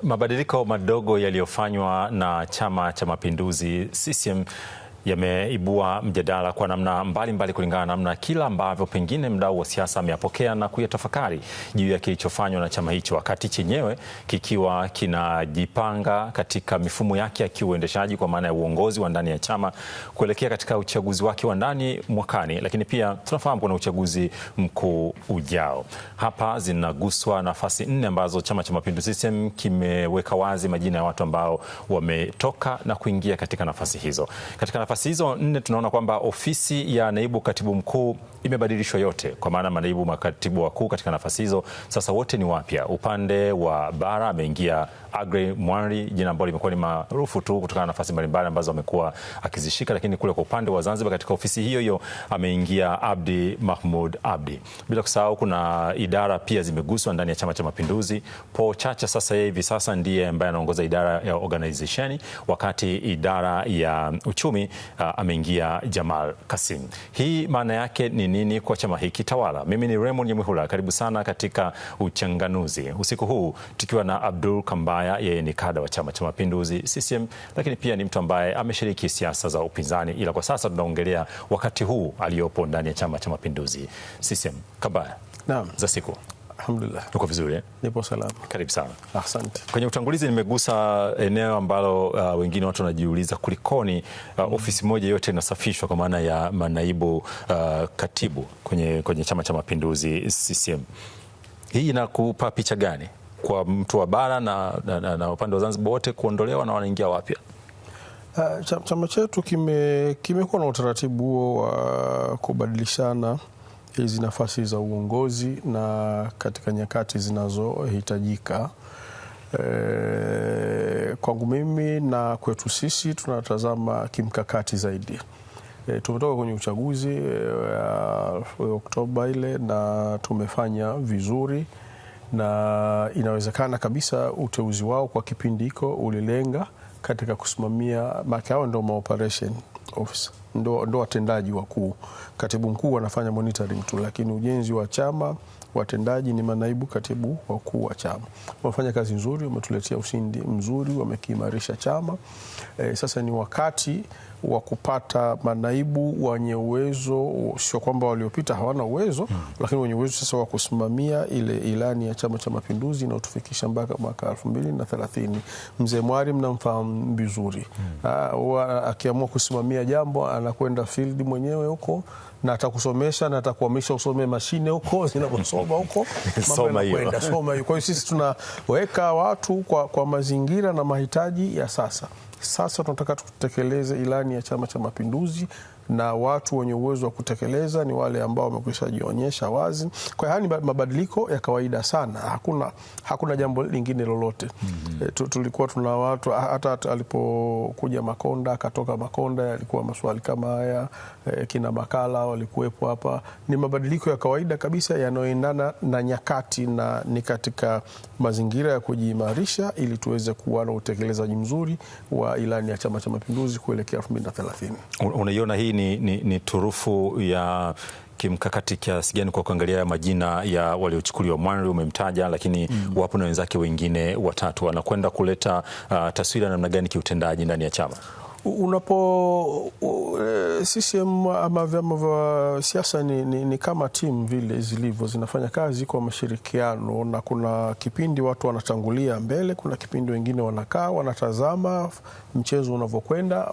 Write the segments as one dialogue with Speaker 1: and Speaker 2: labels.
Speaker 1: Mabadiliko madogo yaliyofanywa na Chama cha Mapinduzi CCM yameibua mjadala kwa namna mbalimbali kulingana na namna kila ambavyo pengine mdau wa siasa ameyapokea na kuyatafakari juu ya kilichofanywa na chama hicho, wakati chenyewe kikiwa kinajipanga katika mifumo yake ya kiuendeshaji kwa maana ya uongozi wa ndani ya chama kuelekea katika uchaguzi wake wa ndani mwakani, lakini pia tunafahamu kuna uchaguzi mkuu ujao. Hapa zinaguswa nafasi 4 ambazo Chama cha Mapinduzi CCM kimeweka wazi majina ya watu ambao wametoka na kuingia katika nafasi hizo. Katika nafasi hizo 4 tunaona kwamba ofisi ya naibu katibu mkuu imebadilishwa yote, kwa maana manaibu makatibu wakuu katika nafasi hizo sasa wote ni wapya. Upande wa bara ameingia Aggrey Mwanri, jina ambalo limekuwa ni maarufu tu kutokana na nafasi mbalimbali ambazo amekuwa akizishika, lakini kule kwa upande wa Zanzibar katika ofisi hiyo hiyo ameingia Abdi Mahmoud Abdi. Bila kusahau kuna idara pia zimeguswa ndani ya Chama cha Mapinduzi. Paul Chacha sasa hivi sasa ndiye ambaye anaongoza idara ya organization, wakati idara ya uchumi ameingia Jamal Kasim. Hii maana yake ni nini kwa chama hiki tawala? Mimi ni Raymond Nyamwihula, karibu sana katika Uchanganuzi usiku huu tukiwa na Abdul Kambaya. Yeye ni kada wa Chama cha Mapinduzi CCM, lakini pia ni mtu ambaye ameshiriki siasa za upinzani, ila kwa sasa tunaongelea wakati huu aliyopo ndani ya Chama cha Mapinduzi CCM. Kambaya,
Speaker 2: naam,
Speaker 1: za siku?
Speaker 2: Alhamdulillah.
Speaker 1: Uko vizuri?
Speaker 2: Nipo salama.
Speaker 1: Karibu sana.
Speaker 2: Asante.
Speaker 1: Kwenye utangulizi nimegusa eneo ambalo wengine watu wanajiuliza kulikoni ofisi moja yote inasafishwa kwa maana ya manaibu katibu kwenye Chama cha Mapinduzi CCM. Hii inakupa picha gani kwa mtu wa bara na upande wa Zanzibar, wote kuondolewa na wanaingia wapya?
Speaker 2: Chama chetu kimekuwa na utaratibu huo wa kubadilishana hizi nafasi za uongozi na katika nyakati zinazohitajika. Kwangu mimi na kwetu sisi tunatazama kimkakati zaidi. Tumetoka kwenye uchaguzi Oktoba ile na tumefanya vizuri, na inawezekana kabisa uteuzi wao kwa kipindi hiko ulilenga katika kusimamia, makao ndio operation officer, ndo watendaji wakuu. Katibu mkuu anafanya monitoring tu, lakini ujenzi wa chama, watendaji ni manaibu katibu wakuu wa chama. Wamefanya kazi nzuri, wametuletea ushindi mzuri, wamekiimarisha chama. Sasa ni wakati wa kupata manaibu wenye uwezo, sio kwamba waliopita hawana uwezo, lakini wenye uwezo sasa wa kusimamia ile ilani ya Chama cha Mapinduzi na utufikisha mpaka mwaka 2030. Mzee Mwari mnamfahamu vizuri. Akiamua kusimamia jambo anakwenda field mwenyewe huko, na atakusomesha na atakuhamisha usome mashine huko zinaposoma huko
Speaker 1: soma hiyo.
Speaker 2: Kwa hiyo sisi tunaweka watu kwa mazingira na mahitaji ya sasa. Sasa tunataka tutekeleze ilani ya Chama cha Mapinduzi, na watu wenye uwezo wa kutekeleza ni wale ambao wamekwisha jionyesha wazi. Kwa hiyo ni mabadiliko ya kawaida sana, hakuna jambo lingine lolote. Tulikuwa tuna watu, hata alipokuja Makonda, akatoka Makonda, yalikuwa maswali kama haya. Kina Makala walikuwepo hapa. Ni mabadiliko ya kawaida kabisa yanayoendana na nyakati, na ni katika mazingira ya kujiimarisha ili tuweze kuwa na utekelezaji mzuri wa ilani ya Chama cha Mapinduzi kuelekea 2030.
Speaker 1: Unaiona hii ni turufu ya kimkakati kiasi gani kwa kuangalia majina ya waliochukuliwa? Mwanri umemtaja, lakini wapo na wenzake wengine watatu, wanakwenda kuleta taswira namna gani kiutendaji ndani ya chama? CCM ama vyama vya siasa ni kama timu vile zilivyo, zinafanya kazi kwa mashirikiano, na kuna kipindi watu wanatangulia mbele, kuna kipindi wengine wanakaa wanatazama mchezo unavyokwenda,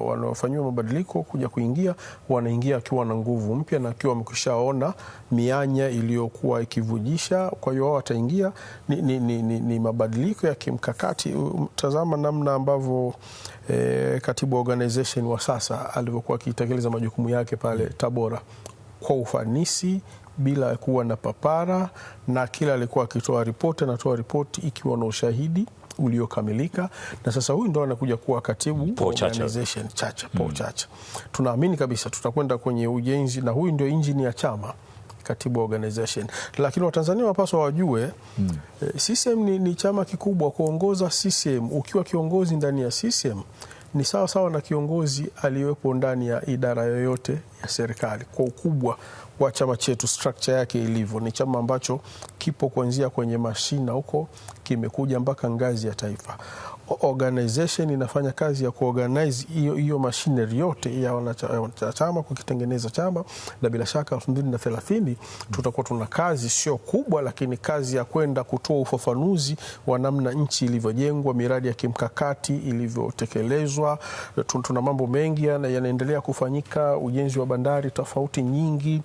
Speaker 1: wanafanyiwa mabadiliko kuja kuingia, wanaingia akiwa na nguvu mpya na akiwa wamekwishaona mianya iliyokuwa ikivujisha. Kwa hiyo wao wataingia, ni mabadiliko ya kimkakati. Tazama namna ambavyo katibu wa organization wa sasa alivyokuwa akitekeleza majukumu yake pale Tabora kwa ufanisi bila kuwa na papara, na kila alikuwa akitoa ripoti, anatoa ripoti ikiwa na ushahidi uliokamilika. Na sasa huyu ndo anakuja kuwa katibu wa organization Chacha, Paul Chacha. Tunaamini kabisa tutakwenda kwenye ujenzi, na huyu ndio injini ya chama, katibu wa organization. Lakini Watanzania wapaswa wajue CCM ni chama kikubwa. Kuongoza CCM, ukiwa kiongozi ndani ya CCM ni sawa sawa na kiongozi aliyepo ndani ya idara yoyote ya serikali. Kwa ukubwa wa chama chetu, structure yake ilivyo, ni chama ambacho
Speaker 2: kipo kuanzia kwenye mashina huko, kimekuja mpaka ngazi ya taifa. Organization inafanya kazi ya kuorganize hiyo machinery yote ya wanachama kukitengeneza chama, na bila shaka 2030 tutakuwa tuna kazi sio kubwa, lakini kazi ya kwenda kutoa ufafanuzi wa namna nchi ilivyojengwa, miradi ya kimkakati ilivyotekelezwa. Tuna mambo mengi yanaendelea kufanyika, ujenzi wa bandari tofauti nyingi,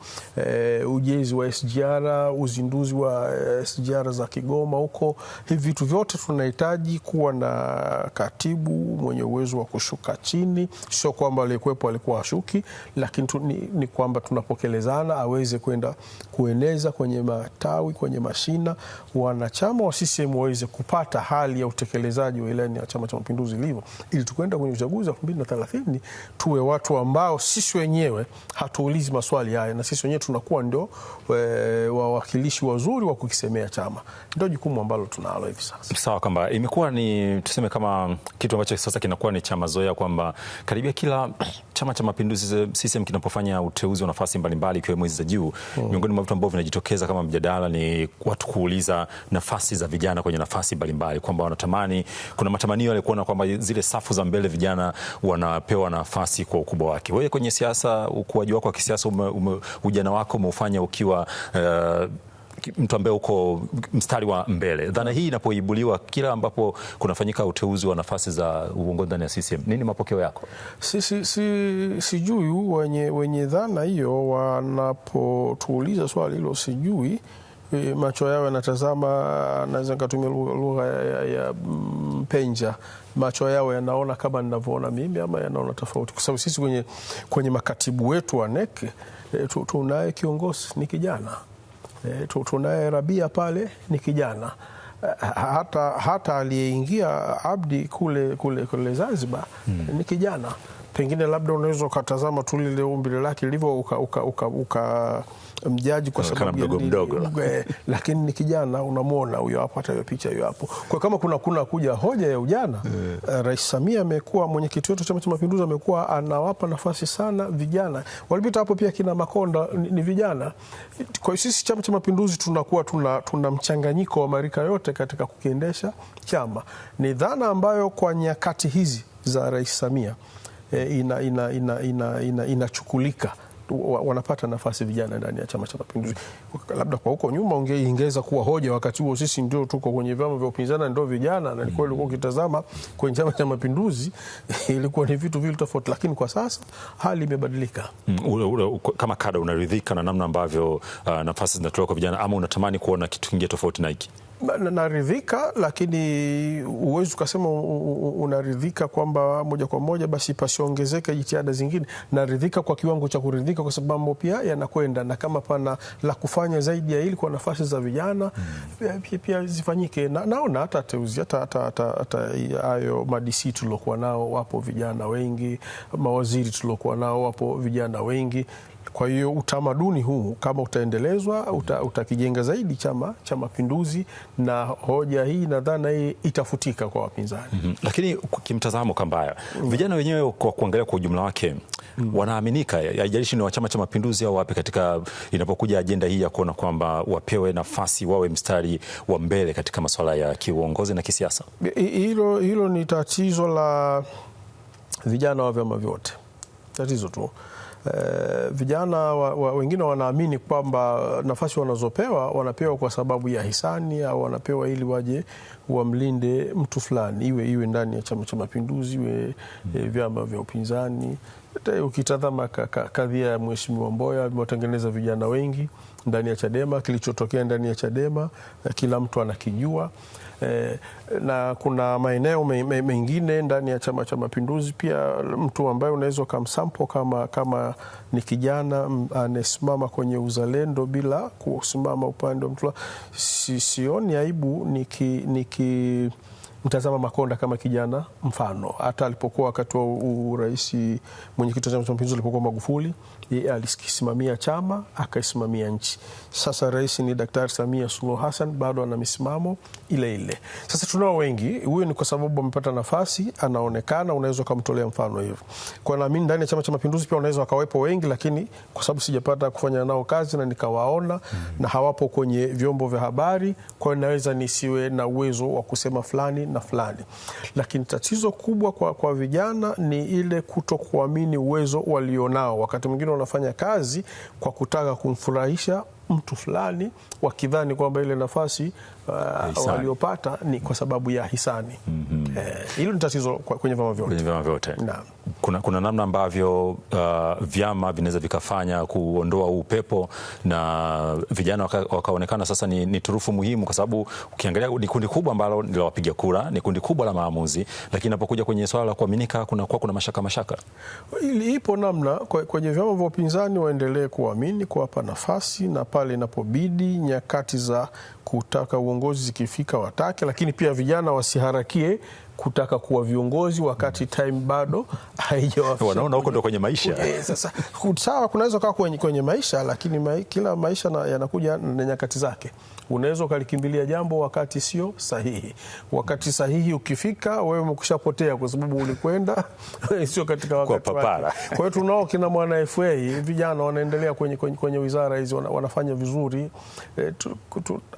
Speaker 2: ujenzi wa SGR, uzinduzi wa SGR za Kigoma huko. Hivi vitu vyote tunahitaji kuwa na katibu mwenye uwezo wa kushuka chini, sio kwamba aliyekuwepo alikuwa ashuki, lakini ni kwamba tunapokelezana aweze kwenda kueneza kwenye matawi, kwenye mashina, wanachama wa CCM waweze kupata hali ya utekelezaji wa ilani ya Chama cha Mapinduzi ilivyo, ili tukwenda kwenye uchaguzi wa 2030 tuwe watu ambao sisi wenyewe hatuulizi maswali haya, na sisi wenyewe tunakuwa ndio wawakilishi wazuri wa kukisemea chama. Ndio jukumu ambalo tunalo hivi sasa.
Speaker 1: Sawa, kwamba imekuwa ni tuseme kama kitu ambacho sasa kinakuwa ni cha mazoea, kwamba karibia kila Chama cha Mapinduzi CCM kinapofanya uteuzi wa nafasi mbalimbali ikiwemo hizi za juu, miongoni mwa vitu ambavyo vinajitokeza kama mjadala ni watu kuuliza nafasi za vijana kwenye nafasi mbalimbali, kwamba wanatamani, kuna matamanio ya kuona kwamba zile safu za mbele vijana wanapewa nafasi kwa ukubwa wake. Wewe kwenye siasa, ukuaji wako wa kisiasa, ujana wako umeufanya ukiwa mtu ambaye uko mstari wa mbele. Dhana hii inapoibuliwa kila ambapo kunafanyika uteuzi wa nafasi za uongozi ndani ya CCM, nini mapokeo yako?
Speaker 2: Sijui wenye dhana hiyo wanapotuuliza swali hilo, sijui macho yao yanatazama, naweza nikatumia lugha ya mpenja, macho yao yanaona kama ninavyoona mimi ama yanaona tofauti, kwa sababu sisi kwenye makatibu wetu wa NEC tunaye kiongozi ni kijana, tunaye Rabia pale ni kijana, hata aliyeingia Abdi kule Zanzibar ni kijana. Pengine labda unaweza ukatazama tu lile umbile lake lilivyo mjaji kwa sababu
Speaker 1: mdogo,
Speaker 2: lakini ni kijana, unamwona huyo hapo, hata hiyo picha hiyo hapo. Kwa kama kuna kuja hoja ya ujana, Rais Samia amekuwa, mwenyekiti wetu Chama cha Mapinduzi, amekuwa anawapa nafasi sana vijana. Walipita hapo pia kina Makonda ni vijana. Kwa hiyo sisi Chama cha Mapinduzi tunakuwa tuna mchanganyiko wa marika yote katika kukiendesha chama. Ni dhana ambayo kwa nyakati hizi za Rais Samia inachukulika, wanapata nafasi vijana ndani ya Chama cha Mapinduzi. Labda kwa huko nyuma ingeweza kuwa hoja, wakati huo sisi ndio tuko kwenye vyama vya upinzani ndio vijana, na ilikuwa ukitazama kwenye Chama cha Mapinduzi ilikuwa ni vitu vile tofauti, lakini kwa sasa hali imebadilika.
Speaker 1: Kama kada, unaridhika na namna ambavyo nafasi zinatolewa kwa vijana, ama unatamani kuona kitu kingine tofauti na hiki? Naridhika, lakini uwezi ukasema unaridhika kwamba moja kwa moja basi pasiongezeke jitihada zingine. Naridhika kwa kiwango cha kuridhika, kwa sababu pia yanakwenda, na kama pana la kufanya zaidi ya hili kwa nafasi za vijana pia zifanyike. Naona hata teuzi hata hayo ma-DC tuliokuwa nao wapo vijana wengi, mawaziri tuliokuwa nao wapo vijana wengi. Kwa hiyo utamaduni huu kama utaendelezwa, utakijenga zaidi Chama cha Mapinduzi, na hoja hii na dhana hii itafutika kwa wapinzani. Lakini kimtazamo kambaya, vijana wenyewe kwa kuangalia kwa ujumla wake wanaaminika, haijalishi ni wa Chama cha Mapinduzi au wapi, katika inapokuja ajenda hii ya kuona kwamba wapewe nafasi, wawe mstari wa mbele katika masuala ya kiuongozi na kisiasa.
Speaker 2: Hilo ni tatizo la vijana wa vyama vyote, tatizo tu. Vijana wengine wanaamini kwamba nafasi wanapewa kwa sababu ya hisani, au wanapewa ili waje wamlinde mtu fulani, iwe ndani ya Chama cha Mapinduzi, iwe vyama vya upinzani. Ukitazama kadhia ya Mheshimiwa Mboya, amewatengeneza vijana wengi ndani ya Chadema. Kilichotokea ndani ya Chadema kila mtu anakijua. Na kuna maeneo mengine ndani ya Chama cha Mapinduzi pia, mtu ambaye unaweza kumsample kama ni kijana anasimama kwenye uzalendo bila kusimama upande wa mtu. Sioni aibu mtazama Makonda kama kijana mfano. Hata alipokuwa wakati wa urais, mwenyekiti wa Chama cha Mapinduzi alipokuwa Magufuli, yeye alisimamia chama, akaisimamia nchi. Sasa rais ni Daktari Samia Suluhu Hassan, bado ana misimamo ile ile. Sasa tunao wengi, huyo ni kwa sababu amepata nafasi, anaonekana, unaweza kumtolea mfano hivyo. Kwa naamini ndani ya Chama cha Mapinduzi pia unaweza wakawepo wengi, lakini kwa sababu sijapata kufanya nao kazi na nikawaona na hawapo kwenye vyombo vya habari, kwa naweza nisiwe na uwezo wa kusema fulani na fulani. Lakini tatizo kubwa kwa vijana ni ile kutokuamini uwezo walionao. Wakati mwingine wanafanya kazi kwa kutaka kumfurahisha mtu fulani, wakidhani kwamba ile nafasi waliopata ni kwa sababu ya hisani. Hilo ni tatizo kwenye vyama vyote. Kwenye vyama vyote.
Speaker 1: Kuna namna ambavyo vyama vinaweza vikafanya kuondoa upepo na vijana wakaonekana sasa ni turufu muhimu, kwa sababu ukiangalia ni kundi kubwa ambalo ni la wapiga kura, ni kundi kubwa la maamuzi, lakini inapokuja kwenye swala la kuaminika kuna mashaka.
Speaker 2: Ipo namna kwenye vyama vya upinzani waendelee kuamini, kuwapa nafasi, na pale inapobidi nyakati za kutaka uongozi zikifika watake, lakini pia vijana wasiharakie kutaka kuwa viongozi wakati time bado haijawafika.
Speaker 1: Wanaona huko ndo kwenye maisha.
Speaker 2: Sasa sawa, kunaweza kuwa kwenye maisha, lakini kila maisha yanakuja na nyakati zake. Unaweza ukalikimbilia jambo wakati sio sahihi. Wakati sahihi ukifika, wewe umekwishapotea kwa sababu ulikwenda sio katika wakati wake. Kwa hiyo tunao kina Mwana FA, vijana wanaendelea kwenye wizara hizi, wanafanya vizuri.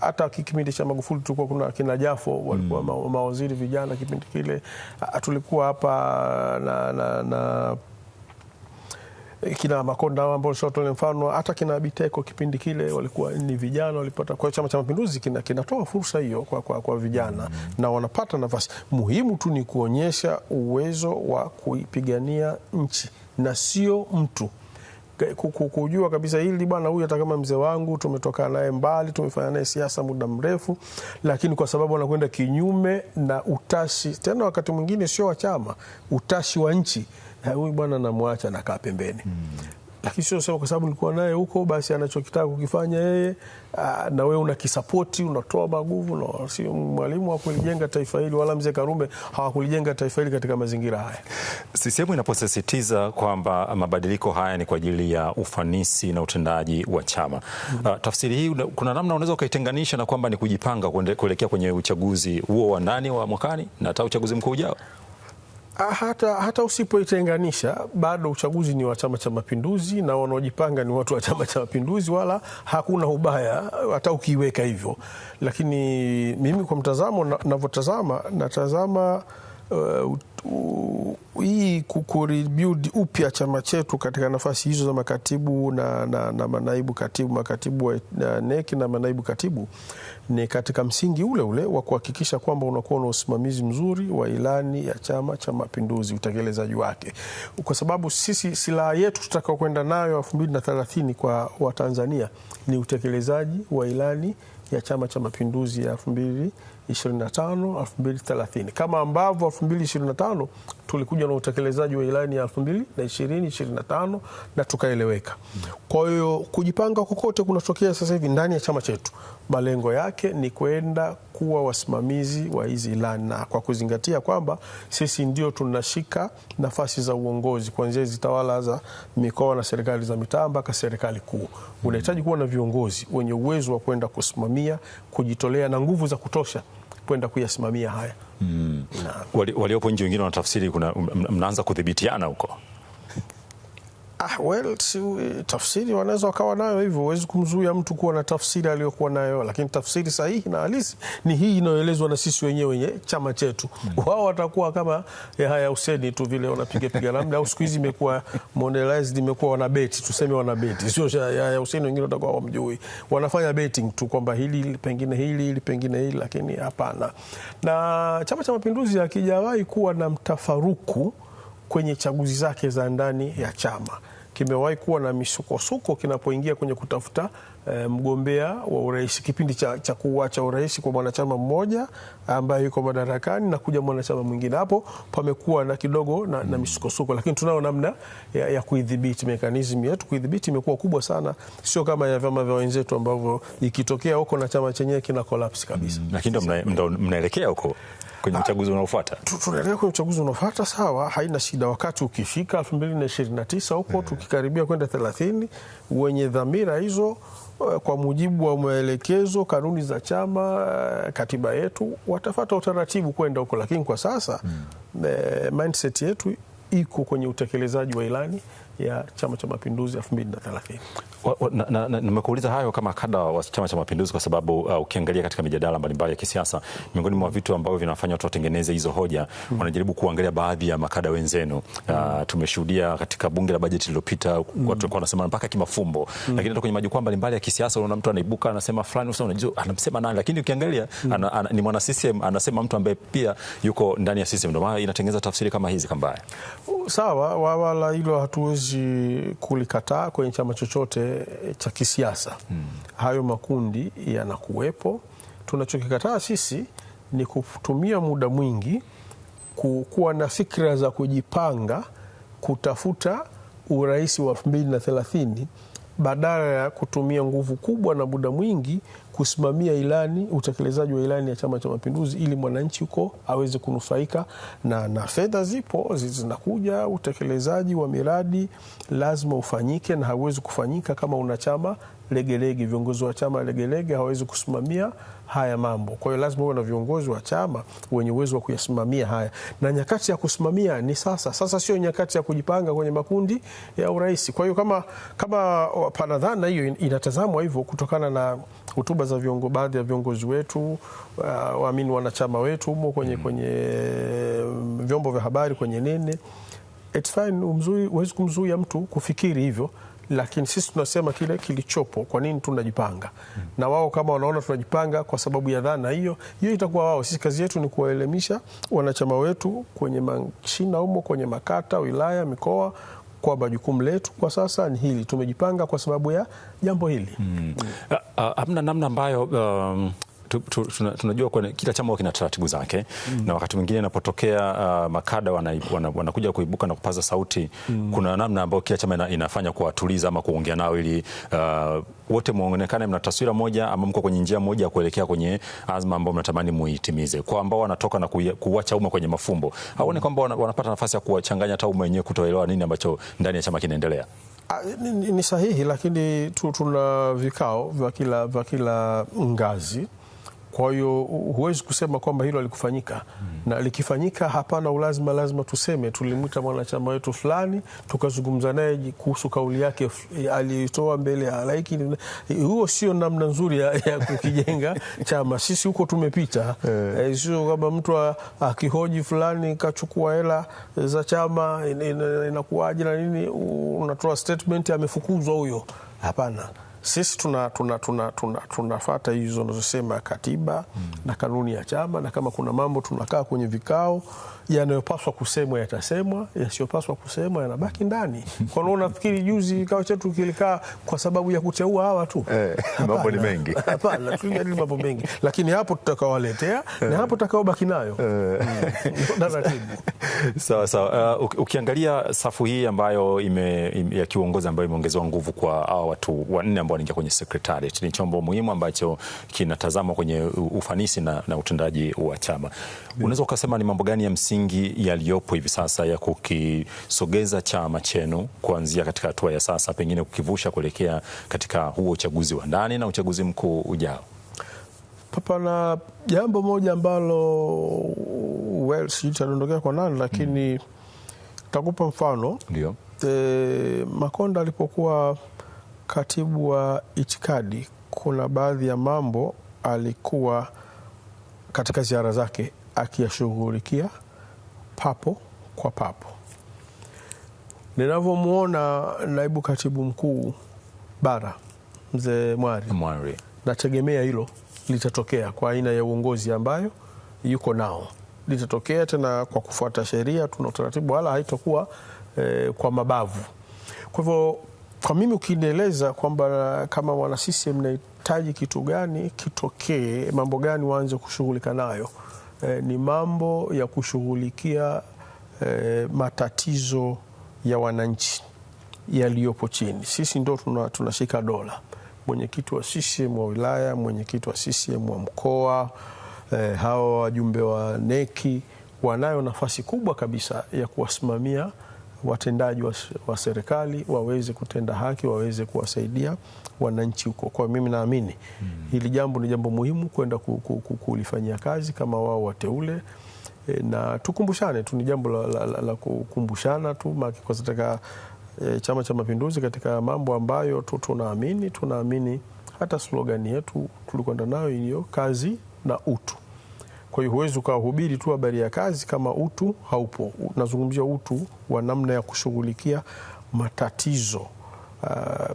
Speaker 2: Hata kipindi cha Magufuli tulikuwa kuna kina Jafo walikuwa mawaziri vijana kipindi kile. Tulikuwa hapa na kina Makonda ambao shotole mfano, hata kina Biteko kipindi kile walikuwa ni vijana, walipata. Kwa Chama cha Mapinduzi kinatoa fursa hiyo kwa vijana na wanapata nafasi. Muhimu tu ni kuonyesha uwezo wa kuipigania nchi na sio mtu. Kujua kabisa hili bwana, huyu hata kama mzee wangu tumetoka naye mbali, tumefanya naye siasa muda mrefu, lakini kwa sababu anakwenda kinyume na utashi, tena wakati mwingine sio wa chama, utashi wa nchi, huyu bwana namwacha na kaa pembeni. Lakini sio sababu kwa sababu nilikuwa naye huko basi anachokitaka kukifanya yeye, na wewe unakisapoti, unatoa maguvu. Na sio Mwalimu wa kulijenga taifa hili wala mzee Karume hawakulijenga taifa hili katika mazingira haya.
Speaker 1: CCM inaposisitiza kwamba mabadiliko haya ni kwa ajili ya ufanisi na utendaji wa chama, tafsiri hii kuna namna unaweza ukaitenganisha na kwamba ni kujipanga kuelekea kwenye uchaguzi huo wa ndani wa mwakani na hata uchaguzi mkuu ujao?
Speaker 2: Hata usipoitenganisha, bado uchaguzi ni wa Chama cha Mapinduzi na wanaojipanga ni watu wa Chama cha Mapinduzi, wala hakuna ubaya hata ukiweka hivyo. Lakini mimi kwa mtazamo ninavyotazama, natazama hii kurebuild upya chama chetu katika nafasi hizo za makatibu na manaibu katibu, makatibu wa NEC na manaibu katibu, ni katika msingi ule ule wa kuhakikisha kwamba unakuwa na usimamizi mzuri wa ilani ya Chama cha Mapinduzi, utekelezaji wake. Kwa sababu sisi silaha yetu tutakao kwenda nayo 2030 kwa Watanzania ni utekelezaji wa ilani ya Chama cha Mapinduzi ya 2025-2030. Kama ambavyo 2025 tulikuja na utekelezaji wa ilani ya 2020-2025 na tukaeleweka. Kwa hiyo kujipanga kokote kunatokea sasa hivi ndani ya chama chetu, malengo yake ni kwenda kuwa wasimamizi wa hizi ilani, na kwa kuzingatia kwamba sisi ndio tunashika nafasi za uongozi kuanzia zitawala za mikoa na serikali za mitaa mpaka serikali kuu. Unahitaji kuwa na viongozi wenye uwezo wa kwenda kusimamia, kujitolea na nguvu za kutosha kwenda kuyasimamia haya.
Speaker 1: Waliopo nje wengine wanatafsiri mnaanza kudhibitiana huko.
Speaker 2: Tafsiri wanaweza wakawa nayo hivyo, huwezi kumzuia mtu kuwa na tafsiri aliyokuwa nayo, lakini tafsiri sahihi na halisi ni hii inayoelezwa na sisi wenyewe wenye chama chetu. Wao watakuwa kama Yahya Hussein tu vile wanapiga labda, au siku hizi imekuwa modelized, imekuwa wanabeti, tuseme wanabeti, sio Yahya Hussein, wengine watakuwa wamjui, wanafanya betting tu kwamba hili pengine hili pengine hili, lakini hapana. Na Chama cha Mapinduzi hakijawahi kuwa na mtafaruku kwenye chaguzi zake za ndani ya chama. Kimewahi kuwa na misukosuko kinapoingia kwenye kutafuta mgombea wa urais, kipindi cha kuacha urais kwa mwanachama mmoja ambaye yuko madarakani na kuja mwanachama mwingine. Hapo pamekuwa na kidogo na misukosuko, lakini tunao namna ya kuidhibiti. Mekanizmu yetu kuidhibiti imekuwa kubwa sana, sio kama ya vyama vya wenzetu ambavyo ikitokea huko na chama chenyewe kina collapse kabisa.
Speaker 1: Lakini ndo mnaelekea huko. kwenye uchaguzi unaofuata.
Speaker 2: Tunaelekea kwenye uchaguzi unaofuata, sawa, haina shida. Wakati ukifika 2029 huko tukikaribia kwenda 30, wenye dhamira hizo kwa mujibu wa maelekezo, kanuni za chama, katiba yetu, watafuata utaratibu kwenda huko, lakini kwa sasa mindset yetu iko kwenye utekelezaji wa ilani ya Chama cha Mapinduzi 2030.
Speaker 1: Nimekuuliza hayo kama kada wa Chama cha Mapinduzi kwa sababu ukiangalia katika mijadala mbalimbali ya kisiasa, miongoni mwa vitu ambavyo vinafanya watu watengeneze hizo hoja, wanajaribu kuangalia baadhi ya makada wenzenu. Tumeshuhudia katika bunge la bajeti lililopita watu walikuwa wanasema mpaka kimafumbo, lakini hata kwenye majukwaa mbalimbali ya kisiasa unaona mtu anaibuka anasema fulani, unajua anamsema nani, lakini ukiangalia ni mwana CCM anasema mtu ambaye pia yuko ndani ya CCM. Ndio maana inatengeneza tafsiri kama hizi Kambaya.
Speaker 2: Sawa, wala hilo hatuwezi kulikataa kwenye chama chochote cha kisiasa. Hayo makundi yanakuwepo. Tunachokikataa sisi ni kutumia muda mwingi kuwa na fikra za kujipanga kutafuta urais wa 2030 badala ya kutumia nguvu kubwa na muda mwingi kusimamia utekelezaji wa ilani ya Chama cha Mapinduzi ili mwananchi huko aweze kunufaika na fedha zipo zinakuja. Utekelezaji wa miradi lazima ufanyike na hauwezi kufanyika kama una chama legelege. Viongozi wa chama legelege hawezi kusimamia haya mambo. Kwa hiyo lazima uwe na viongozi wa chama wenye uwezo wa kuyasimamia haya, na nyakati ya kusimamia ni sasa. Sasa sio nyakati ya kujipanga kwenye makundi ya urais. Kwa hiyo kama pana dhana hiyo inatazamwa hivyo kutokana na hotuba za baadhi ya viongozi wetu, waamini wanachama wetu humo kwenye vyombo vya habari, kwenye nene, it's fine, huwezi kumzuia mtu kufikiri hivyo, lakini sisi tunasema kile kilichopo. Kwa nini tunajipanga? Na wao kama wanaona tunajipanga kwa sababu ya dhana hiyo itakuwa wao. Sisi kazi yetu ni kuwaelimisha wanachama wetu kwenye mashina humo, kwenye makata, wilaya, mikoa, kwa jukumu letu kwa sasa ni hili. Tumejipanga kwa sababu ya jambo hili.
Speaker 1: Hamna namna ambayo tunajua kila chama kina taratibu zake, na wakati mwingine inapotokea makada wanakuja kuibuka na kupaza sauti, kuna namna ambayo kila chama inafanya kuwatuliza ama kuongea nao ili wote muonekane mna taswira moja ama mko kwenye njia moja kuelekea kwenye azma ambayo mnatamani muitimize. Kwa ambao wanatoka na kuacha umma kwenye mafumbo, haone kwamba wanapata nafasi ya kuwachanganya hata umma wenyewe kutoelewa nini ambacho ndani ya chama kinaendelea.
Speaker 2: Ni sahihi, lakini tuna vikao vya kila ngazi. Kwa hiyo huwezi kusema kwamba hilo halikufanyika. Na likifanyika hapana ulazima lazima tuseme tulimwita mwanachama wetu fulani tukazungumza naye kuhusu kauli yake alitoa mbele ya halaiki. Huo sio namna nzuri ya kukijenga chama. Sisi huko tumepita. Sio kama mtu akihoji fulani kachukua hela za chama inakuwaje na nini, unatoa statement amefukuzwa huyo. Hapana. Sisi tunafuata hizo unazosema katiba na kanuni ya chama, na kama kuna mambo tunakaa kwenye vikao, yanayopaswa kusemwa yatasemwa, yasiyopaswa kusemwa yanabaki ndani. Kwa nini unafikiri juzi kikao chetu kilikaa kwa sababu ya kuteua hawa tu?
Speaker 1: Mambo ni mengi.
Speaker 2: Hapana, tulijadili mambo mengi, lakini hapo tutakawaletea na hapo tutakaobaki nayo taratibu.
Speaker 1: Sawa. Ukiangalia safu hii ambayo ya kiongozi ambayo imeongezewa nguvu kwa hao watu wanne ambao wanaingia kwenye secretariat, ni chombo muhimu ambacho kinatazama kwenye ufanisi na utendaji wa chama. Unaweza ukasema ni mambo gani ya msingi yaliyopo hivi sasa ya kukisogeza chama chenu kuanzia katika hatua ya sasa pengine kukivusha kuelekea katika huo uchaguzi wa ndani na uchaguzi mkuu ujao?
Speaker 2: Pana jambo moja ambalo sitadondokea kwa nani, lakini takupa mfano.
Speaker 1: Ndio.
Speaker 2: Makonda alipokuwa katibu wa itikadi, kuna baadhi ya mambo alikuwa katika ziara zake akiyashughulikia papo kwa papo. Ninavyomuona naibu katibu mkuu bara mzee Mwari, nategemea hilo litatokea kwa aina ya uongozi ambayo yuko nao. Litatokea tena kwa kufuata sheria, tuna utaratibu, wala haitakuwa kwa mabavu. Kwa hivyo kwa mimi ukinieleza kwamba kama wana CCM nahitaji kitu gani kitokee, mambo gani waanze kushughulika nayo, ni mambo ya kushughulikia matatizo ya wananchi yaliyopo chini. Sisi ndo tunashika dola. Mwenyekiti wa CCM wa wilaya, mwenyekiti wa CCM wa mkoa, hawa wajumbe wa neki wanayo nafasi kubwa kabisa ya kuwasimamia watendaji wa serikali waweze kutenda haki, waweze kuwasaidia wananchi huko. Kwa mimi naamini hili jambo ni jambo muhimu kwenda kulifanyia kazi kama wao wateule, na tukumbushane tu, ni jambo la kukumbushana tu kwa katika Chama cha Mapinduzi, katika mambo ambayo tunaamini hata slogan yetu tulikwenda nayo hiyo, kazi na utu. Kwa hiyo huwezi ukahubiri tu habari ya kazi kama utu haupo. Nazungumzia utu wa namna ya kushughulikia matatizo.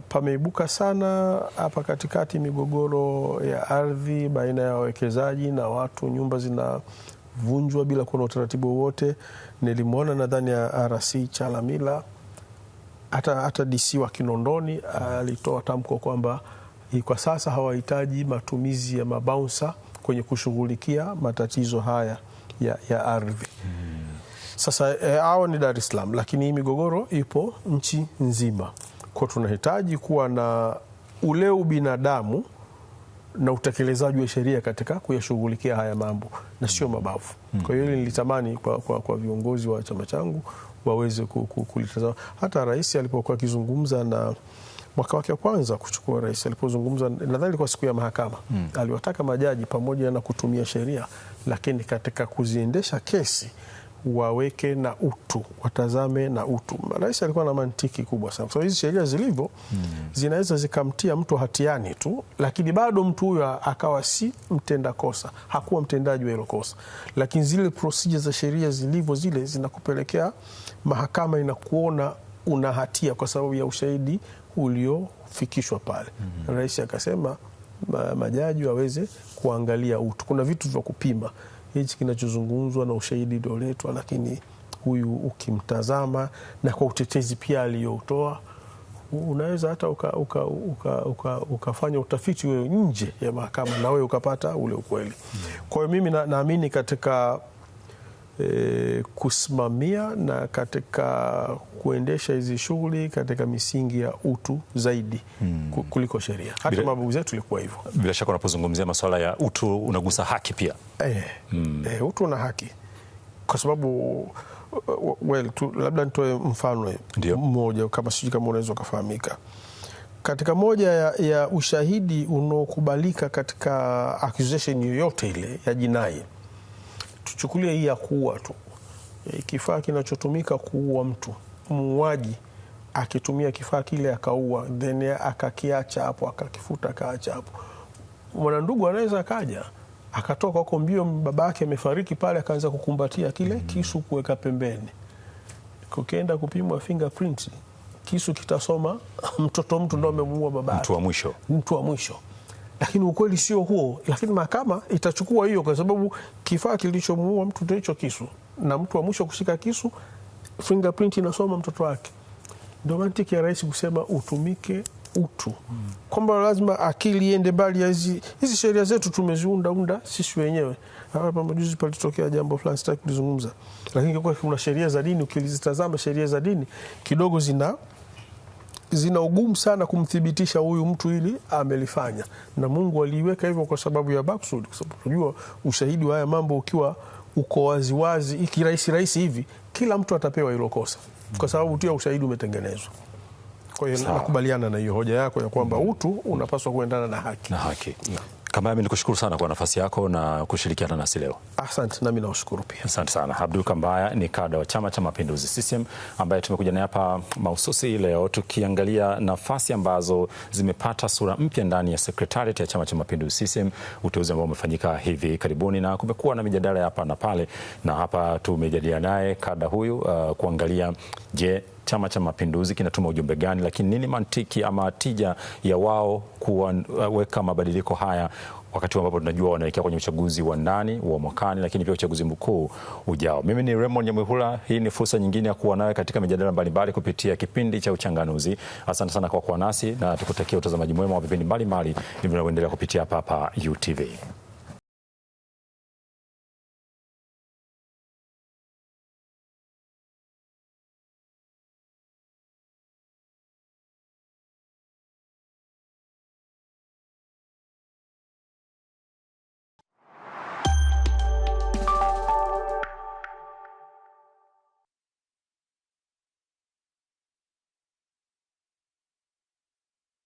Speaker 2: Pameibuka sana hapa katikati migogoro ya ardhi baina ya wawekezaji na watu, nyumba zinavunjwa bila kuwa na utaratibu wowote. Nilimwona nadhani ya RC Chalamila, hata DC wa Kinondoni alitoa tamko kwamba kwa sasa hawahitaji matumizi ya mabouncer kwenye kushughulikia matatizo haya ya ardhi. Sasa hao ni Dar es Salaam, lakini hii migogoro ipo nchi nzima. Kwa tunahitaji kuwa na ule ubinadamu na utekelezaji wa sheria katika kuyashughulikia haya mambo na sio mabavu. Kwa hiyo nilitamani kwa viongozi wa chama changu waweze kulitazama. Hata rais alipokuwa akizungumza na mwaka wake wa kwanza kuchukua rais, alipozungumza nadhani kwa siku ya mahakama, aliwataka majaji pamoja na kutumia sheria, lakini katika kuziendesha kesi waweke na utu, watazame na utu. Rais alikuwa na mantiki kubwa sana. So hizi sheria zilivyo zinaweza zikamtia mtu hatiani tu, lakini bado mtu huyo akawa si mtenda kosa, hakuwa mtendaji wa hilo kosa. Lakini zile procedures za sheria zilivyo zile zinakupelekea mahakama inakuona una hatia kwa sababu ya ushahidi uliofikishwa pale. Rais akasema majaji waweze kuangalia utu. Kuna vitu vya kupima, hichi kinachozungumzwa na ushahidi ulioletwa, lakini huyu ukimtazama na kwa utetezi pia aliyotoa, unaweza hata ukafanya utafiti wewe nje ya mahakama na wewe ukapata ule ukweli. Kwa hiyo mimi naamini katika kusimamia na katika kuendesha hizi shughuli katika misingi ya utu zaidi kuliko sheria. Hata mababu zetu ilikuwa hivyo.
Speaker 1: Bila shaka unapozungumzia masuala ya utu unagusa haki pia.
Speaker 2: Utu na haki. Kwa sababu labda nitoe mfano mmoja kama sijui kama unaweza kufahamika. Katika moja ya ushahidi unaokubalika katika accusation yoyote ile ya jinai, tuchukulie hii ya kuua tu. Kifaa kinachotumika kuua mtu, muuaji akitumia kifaa kile akaua, then akakiacha hapo, akakifuta akaacha hapo, mwanandugu anaweza akaja akatoka huko mbio, babake amefariki pale, akaanza kukumbatia kile kisu kuweka pembeni. Kukienda kupimwa fingerprint, kisu kitasoma mtu ndo amemuua babake, mtu wa mwisho. Lakini ukweli sio huo, lakini mahakama itachukua hiyo kwa sababu kifaa kilichomuua mtu ndio hicho kisu, na mtu wa mwisho kushika kisu fingerprint inasoma mtoto wake. Ndio mantiki ya rais kusema utumike utu, kwamba lazima akili iende mbali ya hizi sheria zetu tumeziunda sisi wenyewe. Hapa majuzi palitokea jambo fulani sitaki kulizungumza, lakini kwa kuna sheria za dini, ukilizitazama sheria za dini kidogo zina ugumu sana kumthibitisha huyu mtu ili amelifanya, na Mungu aliiweka hivyo kwa sababu ya maksudi, kwa sababu unajua ushahidi wa haya mambo ukiwa uko waziwazi ikirahisi hivi, kila mtu atapewa hilo kosa kwa sababu tu ya ushahidi umetengenezwa. Kwa hiyo nakubaliana na hiyo hoja yako ya kwamba utu unapaswa kuendana na haki.
Speaker 1: Kama mimi nikushukuru sana kwa nafasi yako na kushirikiana nasi leo.
Speaker 2: Asante, nami nawashukuru pia.
Speaker 1: Asante sana. Abdul Kambaya ni kada wa Chama cha Mapinduzi CCM ambaye tumekuja naye hapa mahususi leo tukiangalia nafasi ambazo zimepata sura mpya ndani ya Secretariat ya Chama cha Mapinduzi CCM, uteuzi ambao umefanyika hivi karibuni, na kumekuwa na mijadala hapa na pale, na hapa tumejadiliana naye kada huyu kuangalia je, Chama cha Mapinduzi kinatuma ujumbe gani, lakini nini mantiki ama tija ya wao kuweka mabadiliko haya wakati ambapo tunajua wanaelekea kwenye uchaguzi wa ndani wa mwakani, lakini pia uchaguzi mkuu ujao. Mimi ni Raymond Nyamwihula. Hii ni fursa nyingine ya kuwa nawe katika mijadala mbalimbali kupitia kipindi cha Uchanganuzi. Asante sana kwa kuwa nasi na tukutakia utazamaji mwema wa vipindi mbalimbali vinavyoendelea kupitia hapa UTV.